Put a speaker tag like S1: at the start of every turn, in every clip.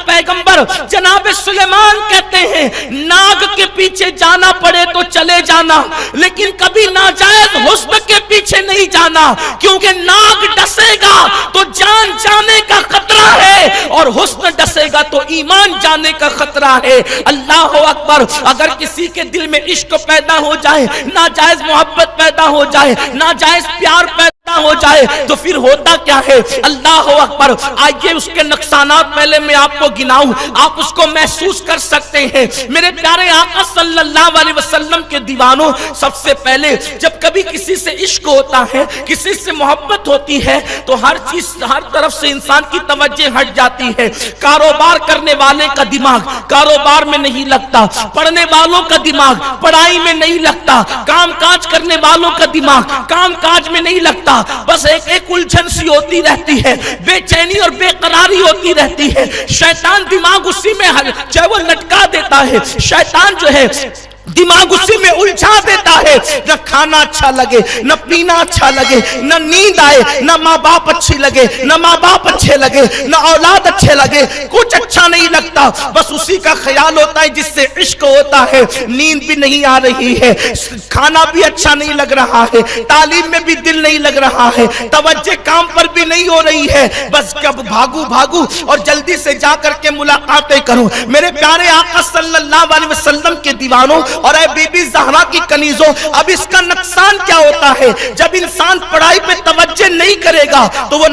S1: पैगंबर जनाब सुलेमान कहते हैं, नाग के पीछे जाना पड़े तो चले जाना, लेकिन कभी नाजायज हुस्न के पीछे नहीं जाना, क्योंकि नाग डसेगा तो जान जाने का खतरा है, और हुस्न डसेगा तो ईमान जाने का खतरा है। अल्लाह अकबर। अगर किसी के दिल में इश्क पैदा हो जाए, नाजायज मोहब्बत पैदा हो जाए, नाजायज प्यार पैदा हो जाए, तो फिर होता क्या है? अल्लाह अकबर। आइए उसके नुकसानात पहले मैं आपको गिनाऊं, आप उसको महसूस कर सकते हैं। मेरे प्यारे आका सल्लल्लाहु अलैहि वसल्लम के दीवानों, सबसे पहले जब कभी किसी से इश्क होता है, किसी से मोहब्बत होती है, तो हर चीज, हर तरफ से इंसान की तवज्जो हट जाती है। कारोबार करने वाले का दिमाग कारोबार में नहीं लगता, पढ़ने वालों का दिमाग पढ़ाई में नहीं लगता, काम काज करने वालों का दिमाग काम काज में नहीं लगता, बस एक उलझन सी होती रहती है, बेचैनी और बेकरारी होती रहती है। शैतान दिमाग उसी में चाहे वो लटका देता है, शैतान जो है दिमाग उसी में उलझा देता है। न खाना अच्छा लगे, न पीना अच्छा लगे, न नींद आए, न माँ बाप अच्छी लगे, न माँ बाप अच्छे लगे, न औलाद अच्छे लगे, कुछ अच्छा नहीं लगता, बस उसी का ख्याल होता है जिससे इश्क होता है। नींद भी नहीं आ रही है, खाना भी अच्छा नहीं लग रहा है, तालीम में भी दिल नहीं लग रहा है, तवज्जो काम पर भी नहीं हो रही है, बस कब भागू भागू और जल्दी से जा करके मुलाकातें करूं। मेरे प्यारे आका सल्लल्लाहु अलैहि वसल्लम के दीवानों और ऐ बीबी ज़हरा की कनीजों, अब इसका नुकसान क्या होता है? जब इंसान पढ़ाई पे तवज्जो नहीं करेगा तो वो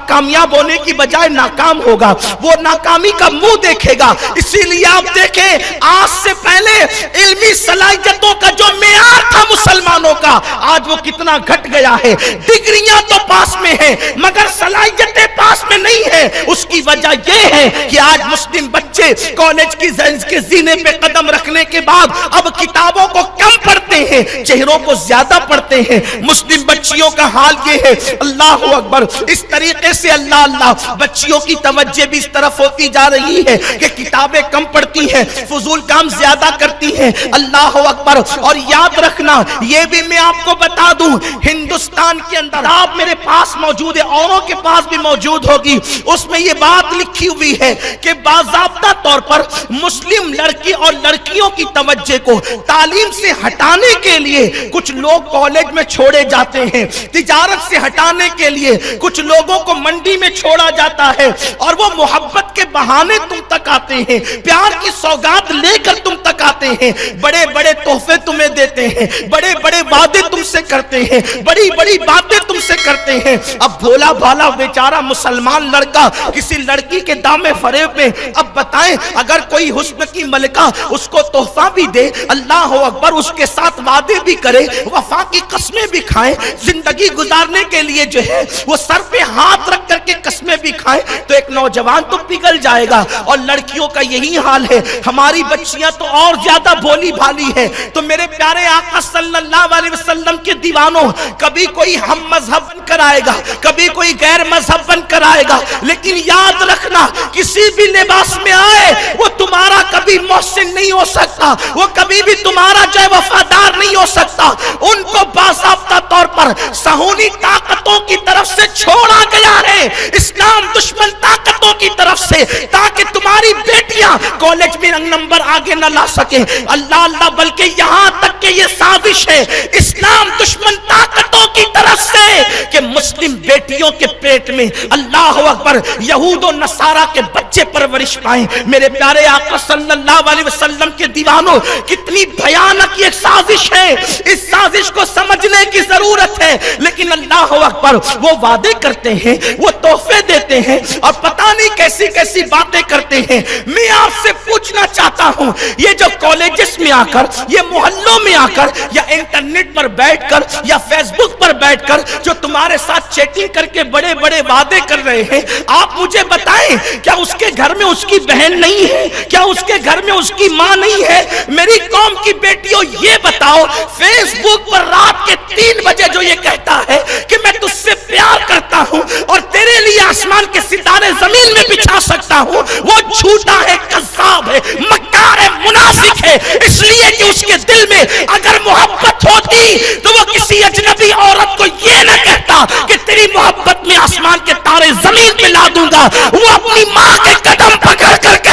S1: कामयाब होने की बजाय नाकाम होगा, वो नाकामी का मुंह देखेगा। इसीलिए आप देखें, आज से पहले इल्मी सलाहियतों का जो मेयार था मुसलमानों का, आज वो कितना घट गया है। डिग्रियां तो पास में है, मगर सलाहियतें पास में नहीं है। उसकी वजह यह है कि आज मुस्लिम बच्चे कॉलेज की के जीने पे कदम रखने के बाद अब किताबों को कम पढ़ते हैं, चेहरों को ज्यादा पढ़ते हैं। मुस्लिम बच्चियों का हाल ये है, अल्लाह अकबर। इस तरीके से अल्लाह अल्लाह बच्चियों की तवज्जो भी इस तरफ होती जा रही है कि किताबें कम पढ़ती हैं, फजूल काम ज्यादा करती हैं। अल्लाह अकबर। और याद रखना, ये भी मैं आपको बता दूं, हिंदुस्तान के अंदर आप मेरे पास मौजूद है, औरों के पास भी मौजूद होगी, उसमें ये बात लिखी हुई है कि बाज़ाब्ता तौर पर मुस्लिम लड़की और लड़कियों की तवज्जो को तालीम से हटाने के लिए कुछ लोग कॉलेज में छोड़े जाते हैं, तिजारत से हटाने के लिए कुछ लोगों को मंडी में छोड़ा जाता है, और वो मोहब्बत के बहाने तुम तक आते हैं, प्यार की सौगात लेकर तुम तक आते हैं, बड़े बड़े तोहफे तुम्हें देते हैं, बड़े बड़े वादे तुमसे करते हैं, बड़ी बड़ी बातें तुमसे करते हैं। अब भोला भाला बेचारा मुसलमान लड़का किसी लड़की के दामे फरेब में, अब बताएं, अगर कोई हुस्न की मलिका उसको तोहफा भी दे, अल्लाह अकबर, उसके साथ वादे भी करे, वफा की कस्में भी खाए, जिंदगी गुजारने के लिए जो है वो सर पे हाथ रख करके कस्में भी खाए, तो एक नौजवान तो पिघल जाएगा। और लड़कियों का यही हाल है, हमारी बच्चियां तो और ज्यादा भोली भाली है। तो मेरे प्यारे आका सल्लल्लाहु अलैहि वसल्लम के दीवानों, कभी कोई हम मजहब बनकर आएगा, कभी कोई गैर मजहब बनकर आएगा, लेकिन याद रखना, किसी भी लिबास में आए वो तुम्हारा कभी मोहसिन नहीं हो सकता, वो कभी भी तुम्हारा जो वफादार नहीं हो सकता। उनको बाज़ाब्ता तौर पर सहूनी ताकतों की तरफ से छोड़ा गया है, इस्लाम दुश्मन ताकतों की तरफ से, ताकि तुम्हारी बेटियां कॉलेज में नंबर आगे न ला सके। अल्लाह अल्लाह, बल्कि यहां तक कि ये साजिश है इस्लाम दुश्मन ताकतों की तरफ से कि मुस्लिम बेटियों के पेट में, अल्लाह अकबर, यहूद और नसारा के बच्चे परवरिश पाए। मेरे प्यारे आका सल्लल्लाहु अलैहि वसल्लम के दीवानों, कितनी भयानक ये साजिश है, इस साजिश को समझने की जरूरत है। लेकिन अल्लाह अकबर, वो वादे करते हैं, वो तोहफे देते हैं, और पता नहीं कैसी कैसी बातें करते हैं। मैं आपसे पूछना चाहता हूं, ये जो कॉलेजेस में आकर, ये मोहल्लों में आकर, या इंटरनेट पर बैठकर, या फेसबुक पर बैठकर जो तुम्हारे साथ चैटिंग करके बड़े बड़े वादे कर रहे हैं, आप मुझे बताएं, क्या उसके घर में उसकी बहन नहीं है? क्या उसके घर में उसकी मां नहीं है? मेरी कौम की बेटियों, ये बताओ, फेसबुक पर रात के 3 बजे जो ये कहता है कि मैं तुझसे प्यार करता हूं और तेरे लिए आसमान के सितारे जमीन में बिछा सकता हूं, वो झूठा है, कज़्ज़ाब है, मक्कार है, मुनाफिक है। इसलिए कि उसके दिल में अगर मोहब्बत होती तो वो किसी अजनबी औरत को ये न कहता कि तेरी मोहब्बत में आसमान के तारे जमीन में ला दूंगा। वो अपनी मां के कदम पकड़ करके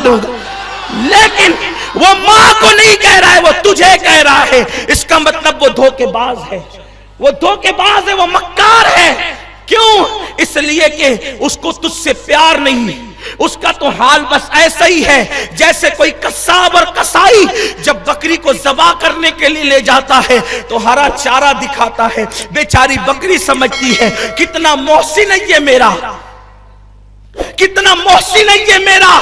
S1: دوں گا. لیکن وہ ماں کو نہیں کہہ رہا ہے, وہ تجھے کہہ رہا ہے. اس کا مطلب وہ دھوکے باز ہے, وہ دھوکے باز ہے, وہ مکار ہے. کیوں؟ اس لیے کہ اس کو تجھ سے پیار نہیں. اس کا تو حال بس ایسا ہی ہے جیسے کوئی قصاب اور قصائی جب بکری کو ذبح کرنے کے لیے لے جاتا ہے تو ہرا چارہ دکھاتا ہے. بیچاری بکری سمجھتی ہے کتنا محسن ہے یہ میرا, کتنا محسن ہے یہ میرا,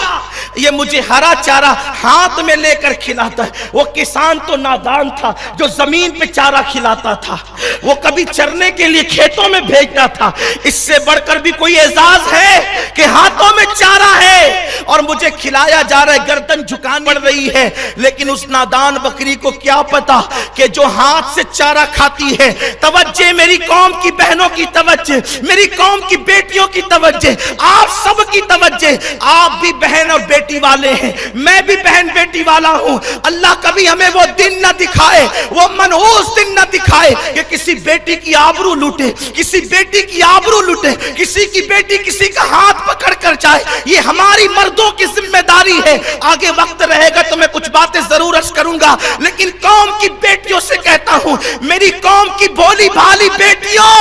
S1: یہ مجھے ہرا چارہ ہاتھ میں لے کر کھلاتا ہے. وہ کسان تو نادان تھا جو زمین پہ چارہ کھلاتا تھا, وہ کبھی چرنے کے لیے کھیتوں میں بھیجتا تھا. اس سے بڑھ کر بھی کوئی اعزاز ہے کہ ہاتھوں میں چارہ ہے اور مجھے کھلایا جا رہا ہے, گردن جھکانی پڑ رہی ہے. لیکن اس نادان بکری کو کیا پتا کہ جو ہاتھ سے چارہ کھاتی ہے, توجہ میری قوم کی بہنوں کی توجہ, میری قوم کی بیٹیوں کی توجہ, آپ سب کی توجہ. آپ بھی بہن اور بیٹی والے ہیں, میں بھی بہن بیٹی والا ہوں. اللہ کبھی ہمیں وہ دن نہ دکھائے, وہ منحوس دن نہ دکھائے کہ کسی بیٹی کی آبرو لوٹے, کسی بیٹی کی آبرو لوٹے, کسی کی بیٹی کسی کا ہاتھ پکڑ کر جائے. یہ ہماری مردوں کی ذمہ داری ہے. آگے وقت رہے گا تو میں کچھ باتیں ضرور عرض کروں گا, لیکن قوم کی بیٹیوں سے کہتا ہوں, میری قوم کی بھولی بھالی بیٹیوں,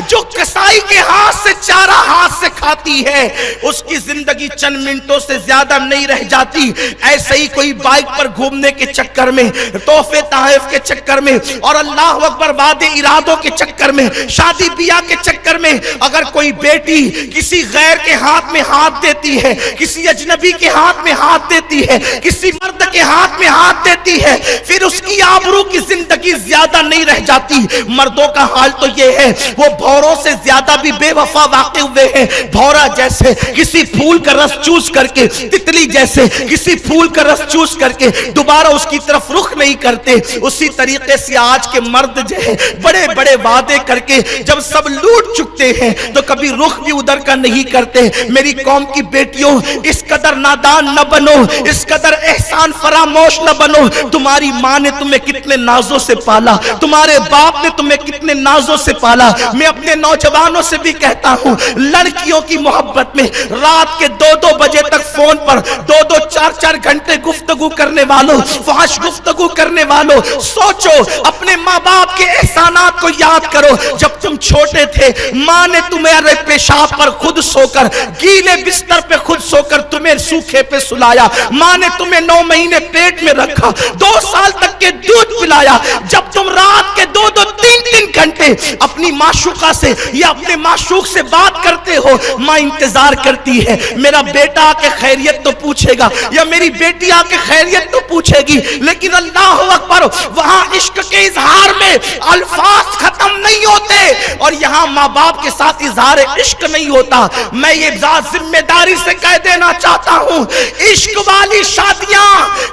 S1: جو کسائی کے ہاتھ سے چارہ ہاتھ سے کھاتی ہے اس کی زندگی چند منٹوں سے زیادہ نہیں رہ جاتی. ایسے ہی کوئی بائک پر گھومنے کے چکر میں, تحفے تحائف کے چکر میں, اور اللہ اکبر وعدے ارادوں کے چکر میں, شادی بیاہ کے چکر میں اگر کوئی بیٹی کسی غیر کے ہاتھ میں ہاتھ دیتی ہے, کسی اجنبی کے ہاتھ میں ہاتھ دیتی ہے, کسی مرد کے ہاتھ میں ہاتھ دیتی ہے, پھر اس کی آبرو کی زندگی زیادہ نہیں رہ جاتی. مردوں کا حال تو یہ ہے, وہ بھوروں سے زیادہ بھی بے وفا واقع ہوئے ہیں. بھورا جیسے کسی پھول کا رس چوس کر کے, تتلی جیسے کسی پھول کا رس چوس کر کے دوبارہ اس کی طرف رخ نہیں کرتے, اسی طریقے سے آج کے مرد جو ہے بڑے بڑے وعدے کر کے جب سب لوٹ چکتے ہیں تو کبھی رخ بھی ادھر کا نہیں کرتے. میری قوم کی بیٹیوں, اس قدر نادان نہ بنو, اس قدر احسان فراموش نہ بنو. تمہاری ماں نے تمہیں کتنے نازوں سے پالا, تمہارے باپ نے تمہیں کتنے نازوں سے پالا. میں اپنے نوجوانوں سے بھی کہتا ہوں, لڑکیوں کی محبت میں رات کے 2-2 بجے تک فون پر 2-2 4-4 گھنٹے گفتگو کرنے والوں, فحش گفتگو کرنے والوں, سوچو اپنے ماں باپ کے احسانات کو یاد کرو. جب تم چھوٹے تھے ماں نے تمہارے پیشاب پر خود سو کر, گیلے بستر پہ خود سو کر تمہیں سوکھے پہ سلایا. ماں نے تمہیں 9 مہینے پیٹ میں رکھا, 2 سال تک کے دودھ پلایا. جب تم رات کے 2-2 3-3 گھنٹے اپنی معشوقہ سے یا اپنے معشوق سے بات کرتے ہو, ماں انتظار کرتی ہے میرا بیٹا آ کے خیریت تو پوچھے گا یا میری بیٹی آ کے خیریت تو پوچھے گی. لیکن اللہ اکبر, وہاں عشق کے اظہار میں الفاظ ختم نہیں ہوتے اور یہاں ماں باپ کے ساتھ اظہار عشق نہیں ہوتا. میں یہ ذات ذمہ داری سے کہہ دینا چاہتا ہوں, عشق والی شادیاں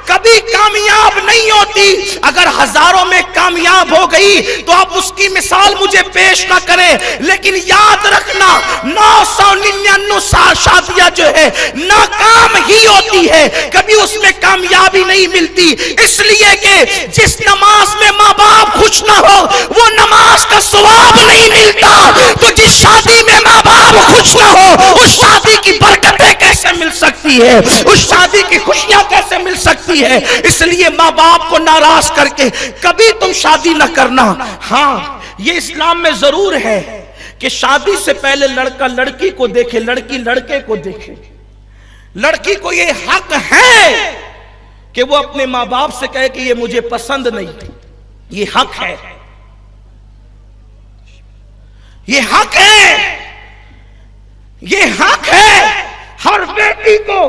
S1: کبھی کامیاب نہیں ہوتی. اگر ہزاروں میں کامیاب ہو گئی تو آپ اس کی مثال مجھے پیش نہ کریں, لیکن یاد رکھنا 999 شادیاں جو ہے ناکام ہی ہوتی ہے, کبھی اس میں کامیابی نہیں ملتی. اس لیے کہ جس نماز میں ماں باپ خوش نہ ہو وہ نماز کا ثواب نہیں ملتا. تو جس شادی میں ماں باپ خوش نہ ہو اس شادی کی برکتیں کیسے مل سکتی ہے, اس شادی کی خوشیاں کیسے مل سکتی ہے. اس لیے ماں باپ کو ناراض کر کے کبھی تم شادی نہ کرنا. ہاں یہ اسلام میں ضرور ہے کہ شادی سے پہلے لڑکا لڑکی کو دیکھے, لڑکی لڑکے کو دیکھے. لڑکی کو یہ حق ہے کہ وہ اپنے ماں باپ سے کہے کہ یہ مجھے پسند نہیں, یہ حق ہے, یہ حق ہے, یہ حق ہے ہر بیٹی کو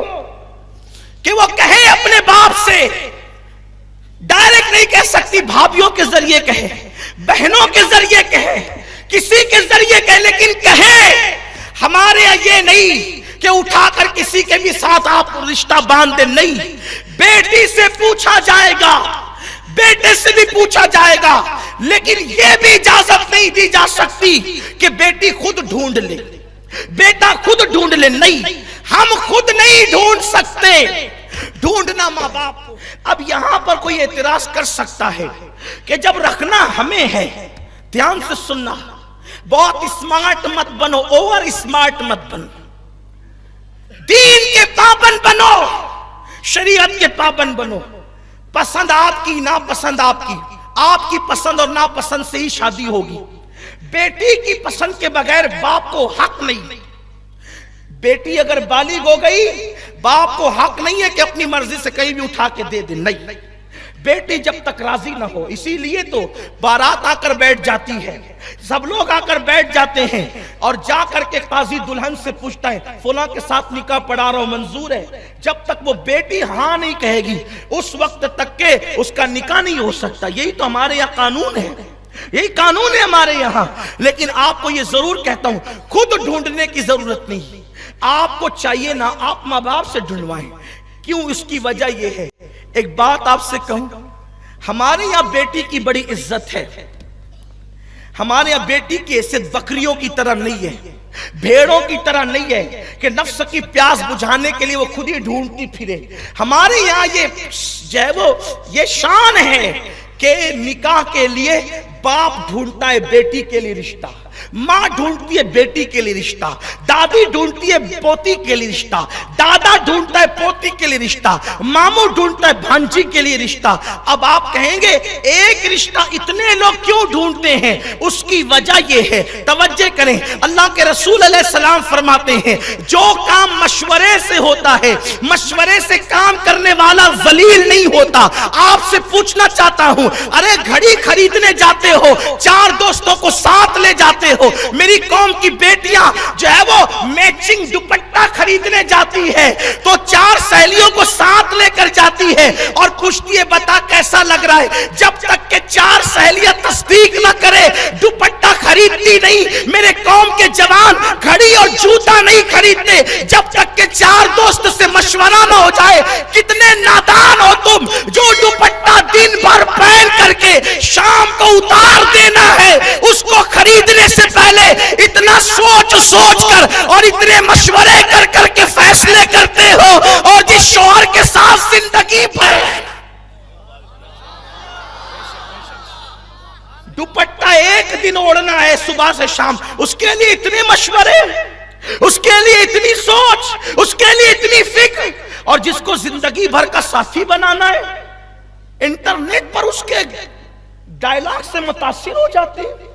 S1: کہ وہ کہے اپنے باپ سے. ڈائریکٹ نہیں کہہ سکتی, بھابیوں کے ذریعے کہے, بہنوں کے ذریعے کہے, کسی کے ذریعے کہے, لیکن کہے. ہمارے یہ نہیں کہ اٹھا کر کسی کے بھی ساتھ آپ رشتہ باندھ دیں, نہیں. بیٹی سے پوچھا جائے گا, بیٹے سے بھی پوچھا جائے گا, لیکن یہ بھی اجازت نہیں دی جا سکتی کہ بیٹی خود ڈھونڈ لے, بیٹا خود ڈھونڈ لے. نہیں, ہم خود نہیں ڈھونڈ سکتے, ڈھونڈنا ماں باپ کو. اب یہاں پر کوئی اعتراض کر سکتا ہے کہ جب رکھنا ہمیں ہے, دھیان سے سننا, بہت اسمارٹ مت بنو, اوور اسمارٹ مت بنو, دین کے پابند بنو. शरीयत के पाबंद बनो। पसंद आपकी, नापसंद आपकी। आपकी पसंद और नापसंद से ही शादी होगी। बेटी की पसंद के बगैर बाप को हक नहीं। बेटी अगर बालिग हो गई, बाप को हक नहीं है कि अपनी मर्जी से कहीं भी उठा के दे दे, नहीं। बेटी जब तक राजी ना हो, इसीलिए तो बारात आकर बैठ जाती है, सब लोग आकर बैठ जाते हैं और जा करके काजी दुल्हन से पूछता है फलां के साथ निकाह पढ़ा रहा हूं, मंजूर है। जब तक वो बेटी हाँ नहीं कहेगी, उस वक्त तक के उसका निकाह नहीं हो सकता। यही तो हमारे यहाँ कानून है, यही कानून है हमारे यहाँ। लेकिन आपको ये जरूर कहता हूं, खुद ढूंढने की जरूरत नहीं। आपको चाहिए ना, आप माँ बाप से ढूंढवाएं। क्यों? इसकी वजह यह है, एक बात आपसे कहूं, हमारे यहाँ बेटी की बड़ी इज्जत है। हमारे यहाँ बेटी की हैसियत बकरियों की तरह नहीं है, भेड़ों की तरह नहीं है कि नफ्स की प्यास बुझाने के लिए वो खुद ही ढूंढती फिरे। हमारे यहाँ ये जो है वो ये शान है कि निकाह के लिए बाप ढूंढता है बेटी के लिए रिश्ता, माँ ढूंढती है बेटी के लिए रिश्ता, दादी ढूंढती है पोती के लिए रिश्ता, दादा ढूंढता है पोती के लिए रिश्ता, मामू ढूंढता है भांजी के लिए रिश्ता। अब आप कहेंगे एक रिश्ता इतने लोग क्यों ढूंढते हैं? उसकी वजह यह है, तवज्जो करें, अल्लाह के रसूल अलैहिस्सलाम फरमाते हैं जो काम मशवरे से होता है, मशवरे से काम करने वाला जलील नहीं होता। आपसे पूछना चाहता हूं, अरे घड़ी खरीदने जाते हो, चार दोस्तों को साथ ले जाते हो, मेरी कौम की बेटियां जो है वो मैचिंग दुपट्टा खरीदने जाती है तो चार सहेलियों को साथ लेकर जाती है और पूछती है बता कैसा लग रहा है। जब तक के चार सहेलियां तस्दीक न करे दुपट्टा खरीदती नहीं। मेरे कौम के जवान घड़ी और जूता नहीं खरीदते जब तक के चार दोस्त से मशवरा न हो जाए। कितने नादान हो तुम जो दुपट्टा दिन भर पहन करके शाम को उतार देना है, उसको खरीदने से पहले इतना सोच कर और इतने मशवरे कर के फैसले करते हो। और जिस शौहर के साथ जिंदगी भर दुपट्टा एक दिन ओढ़ना है सुबह से शाम, उसके लिए इतने मशवरे, उसके लिए इतनी सोच, उसके लिए इतनी फिक्र। और जिसको जिंदगी भर का साथी बनाना है, इंटरनेट पर उसके डायलॉग से मुतासिर हो जाते हैं,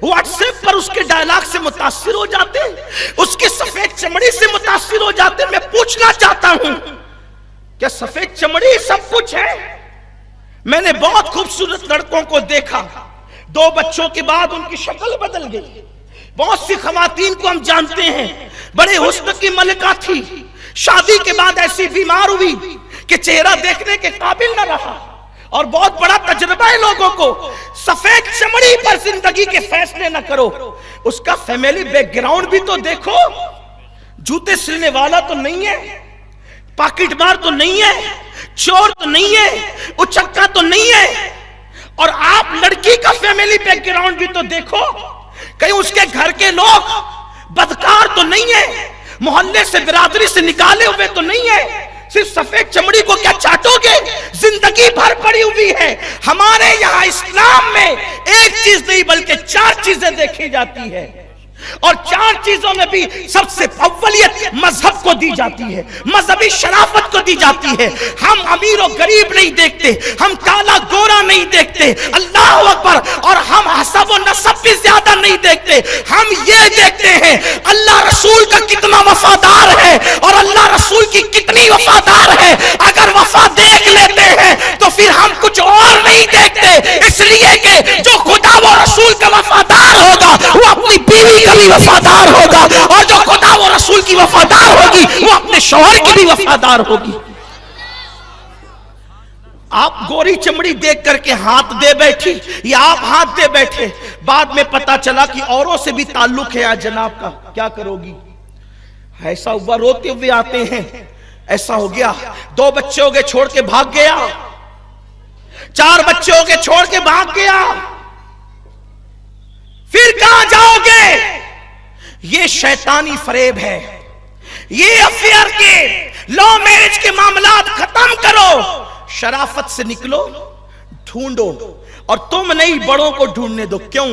S1: व्हाट्सएप पर उसके डायलॉग से मुतासिर हो जाते हैं, उसके सफेद चमड़ी से मुतासिर हो जाते हैं। मैं पूछना चाहता हूं, क्या सफेद चमड़ी सब कुछ है? मैंने बहुत खूबसूरत लड़कों को देखा, 2 बच्चों के बाद उनकी शक्ल बदल गई। बहुत सी खवातीन को हम जानते हैं, बड़े हुस्न की मलिका थी, शादी के बाद ऐसी बीमार हुई कि चेहरा देखने के काबिल न रहा। और बहुत बड़ा तजुर्बा है लोगों को, सफेद चमड़ी पर जिंदगी के फैसले न करो, उसका फैमिली बैकग्राउंड भी तो देखो। जूते सिलने वाला तो नहीं है, पॉकेटमार तो नहीं है, चोर तो नहीं है, उचक्का तो नहीं है। और आप लड़की का फैमिली बैकग्राउंड भी तो देखो, कहीं उसके घर के लोग बदकार तो नहीं है, मोहल्ले से बिरादरी से निकाले हुए तो नहीं है। सिर्फ सफेद चमड़ी को क्या चाटोगे? जिंदगी भर पड़ी हुई है। हमारे यहाँ इस्लाम में एक चीज नहीं बल्कि 4 चीजें देखी जाती है, और 4 चीजों में भी सबसे अव्वलियत मजहब को दी जाती है, मजहबी शराफत को दी जाती है। हम अमीर और गरीब नहीं देखते, हम काला गोरा नहीं देखते, अल्लाह अकबर, और हम हसब और नसब भी ज्यादा नहीं देखते। हम ये देखते हैं अल्लाह रसूल का कितना वफादार है और अल्लाह रसूल की कितनी वफादार है। अगर वफा देख लेते हैं तो फिर हम कुछ और नहीं देखते, इसलिए कि जो खुदा वो रसूल का वफादार होगा वो अपनी बीवी का भी वफादार होगा, और जो खुदा वो रसूल की वफादार होगी वो अपने शौहर की भी वफादार होगी। आप गोरी चमड़ी देख करके हाथ दे बैठी, या आप हाथ दे बैठे, बाद में पता चला कि औरों से भी ताल्लुक है आज जनाब का, क्या करोगी? ऐसा हुआ, रोते हुए आते हैं, ऐसा हो गया, 2 बच्चे हो गए छोड़ के भाग गया, 4 बच्चे हो गए छोड़ के भाग गया, फिर कहां जाओगे? ये शैतानी फरेब है। ये अफेयर के, लव मैरिज के मामलात खत्म करो, शराफत से निकलो, ढूंढो, और तुम नहीं बड़ों को ढूंढने दो। क्यों?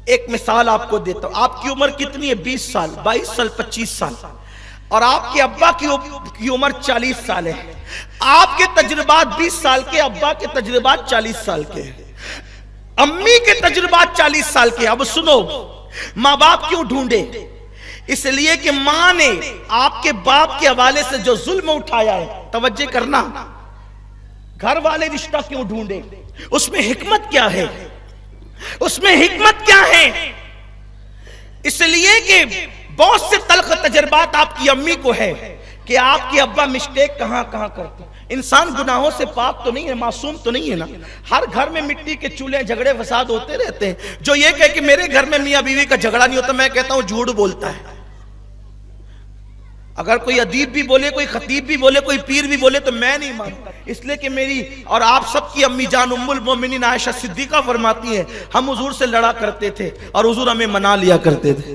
S1: एक मिसाल आपको देता हूं। आपकी उम्र कितनी है? 20 साल, 22 साल, 25 साल। اور آپ کے ابا کی عمر 40 سال ہے. آپ کے تجربات 20 سال کے, ابا کے تجربات 40 سال کے, امی کے تجربات 40 سال کے. اب سنو, ماں باپ کیوں ڈھونڈے؟ اس لیے کہ ماں نے آپ کے باپ کے حوالے سے جو ظلم اٹھایا ہے, توجہ کرنا, گھر والے رشتہ کیوں ڈھونڈے؟ اس میں حکمت کیا ہے؟ اس میں حکمت کیا ہے؟ اس لیے کہ بہت سے تلخ تجربات آپ کی امی کو ہے کہ آپ کے ابا مسٹیک کہاں کرتے ہیں. انسان گناہوں سے پاک تو نہیں ہے, معصوم تو نہیں ہے نا. ہر گھر میں مٹی کے چولہے, جھگڑے فساد ہوتے رہتے ہیں. جو یہ کہے کہ میرے گھر میں میاں بیوی کا جھگڑا نہیں ہوتا, میں کہتا ہوں جھوٹ بولتا ہے. اگر کوئی ادیب بھی بولے, کوئی خطیب بھی بولے, کوئی پیر بھی بولے تو میں نہیں مانتا. اس لیے کہ میری اور آپ سب کی امی جان ام المومنین عائشہ صدیقہ فرماتی ہیں, ہم حضور سے لڑا کرتے تھے اور حضور ہمیں منا لیا کرتے تھے.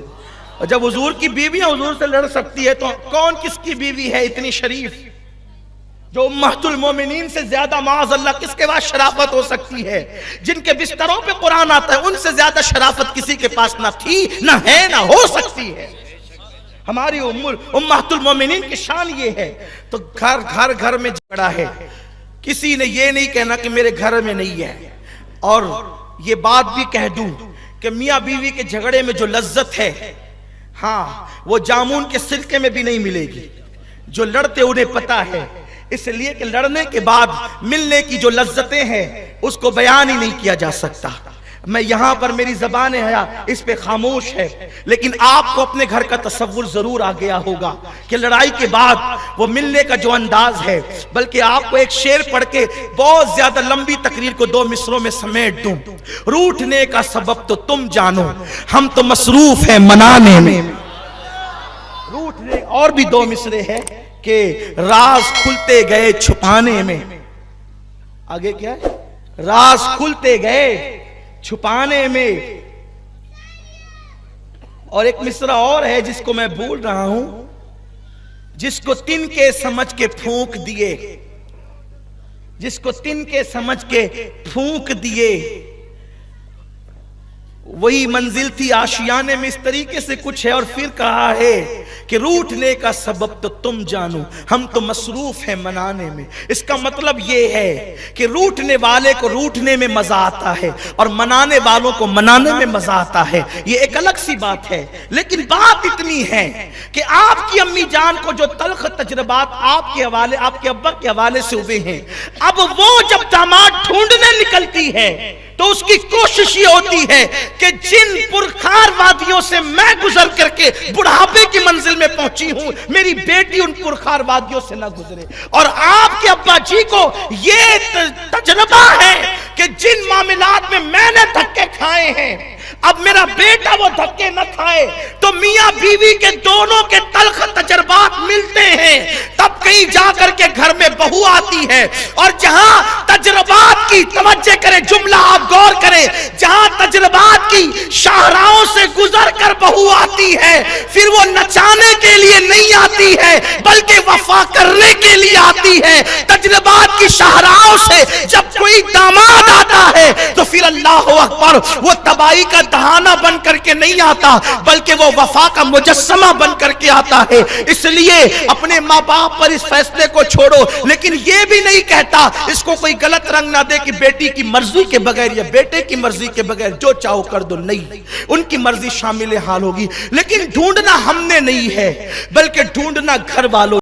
S1: اور جب حضور کی بیویاں حضور سے لڑ سکتی ہے تو کون کس کی بیوی ہے اتنی شریف, جو امہت المومنین سے زیادہ معاذ اللہ کس کے بعد شرافت ہو سکتی ہے؟ جن کے بستروں پہ قرآن آتا ہے ان سے زیادہ شرافت کسی کے پاس نہ تھی, نہ ہے, نہ ہو سکتی ہے. ہماری امہت المومنین کی شان یہ ہے. تو گھر میں جھگڑا ہے. کسی نے یہ نہیں کہنا کہ میرے گھر میں نہیں ہے. اور یہ بات بھی کہہ دوں کہ میاں بیوی کے جھگڑے میں جو لذت ہے, ہاں وہ جامون کے سرکے میں بھی نہیں ملے گی. جو لڑتے انہیں پتا ہے, اس لیے کہ لڑنے کے بعد ملنے کی جو لذتیں ہیں اس کو بیان ہی نہیں کیا جا سکتا. میں یہاں پر میری زبان حیا اس پہ خاموش ہے, لیکن آپ کو اپنے گھر کا تصور ضرور آ گیا ہوگا کہ لڑائی کے بعد وہ ملنے کا جو انداز ہے. بلکہ آپ کو ایک شعر پڑھ کے بہت زیادہ لمبی تقریر کو 2 مصروں میں سمیٹ دوں. روٹھنے کا سبب تو تم جانو, ہم تو مصروف ہیں منانے میں. روٹھنے اور بھی 2 مصرے ہیں کہ راز کھلتے گئے چھپانے میں. آگے کیا ہے؟ راز کھلتے گئے چھپانے میں. اور ایک مصرع اور ہے جس کو میں بھول رہا ہوں, جس کو تن کے سمجھ کے پھونک دیے, جس کو تن کے سمجھ کے پھونک دیے. وہی منزل تھی آشیانے میں, اس طریقے سے کچھ ہے. اور پھر کہا ہے کہ روٹھنے کا سبب تو تم جانو, ہم تو مصروف ہیں منانے میں. اس کا مطلب یہ ہے کہ روٹھنے والے کو روٹھنے میں مزہ آتا ہے اور منانے والوں کو منانے میں مزہ آتا ہے. یہ ایک الگ سی بات ہے. لیکن بات اتنی ہے کہ آپ کی امی جان کو جو تلخ تجربات آپ کے حوالے, آپ کے ابا کے حوالے سے ہوئے ہیں, اب وہ جب داماد ڈھونڈنے نکلتی ہے تو اس کی کوشش یہ ہوتی ہے کہ جن پرخار وادیوں سے میں گزر کر کے بڑھاپے کی منزل میں پہنچی ہوں, میری بیٹی ان پرخار وادیوں سے نہ گزرے. اور آپ کے ابا جی کو یہ تجربہ ہے کہ جن معاملات میں نے دھکے کھائے ہیں, اب میرا بیٹا وہ دھکے نہ کھائے. تو میاں بیوی کے دونوں کے تلخ تجربات ملتے ہیں, تب کہیں جا کر کے گھر میں بہو آتی ہے. اور جہاں تجربات کی, توجہ کریں جملہ آپ غور کریں, جہاں تجربات کی شاہراہوں سے گزر کر بہو آتی ہے, پھر وہ نچانے کے لیے نہیں آتی ہے بلکہ وفا کرنے کے لیے آتی ہے. تجربات کی شاہراہوں سے جب کوئی داماد آتا ہے تو پھر اللہ اکبر, وہ تباہی کا دہانہ بن کر کے نہیں آتا بلکہ وہ وفا کا مجسمہ بن کر کے آتا ہے. اس لیے اپنے ماں باپ پر اس فیصلے کو چھوڑو, لیکن یہ بھی نہیں کہتا اس کو کوئی غلط رنگ نہ دے کہ بیٹی کی مرضی کے بغیر یا بیٹے کی مرضی کے بغیر جو چاہو کر دو. نہیں, ان کی مرضی شامل حال ہوگی. لیکن ڈھونڈنا ہم نے نہیں ہے بلکہ ڈھونڈنا گھر والوں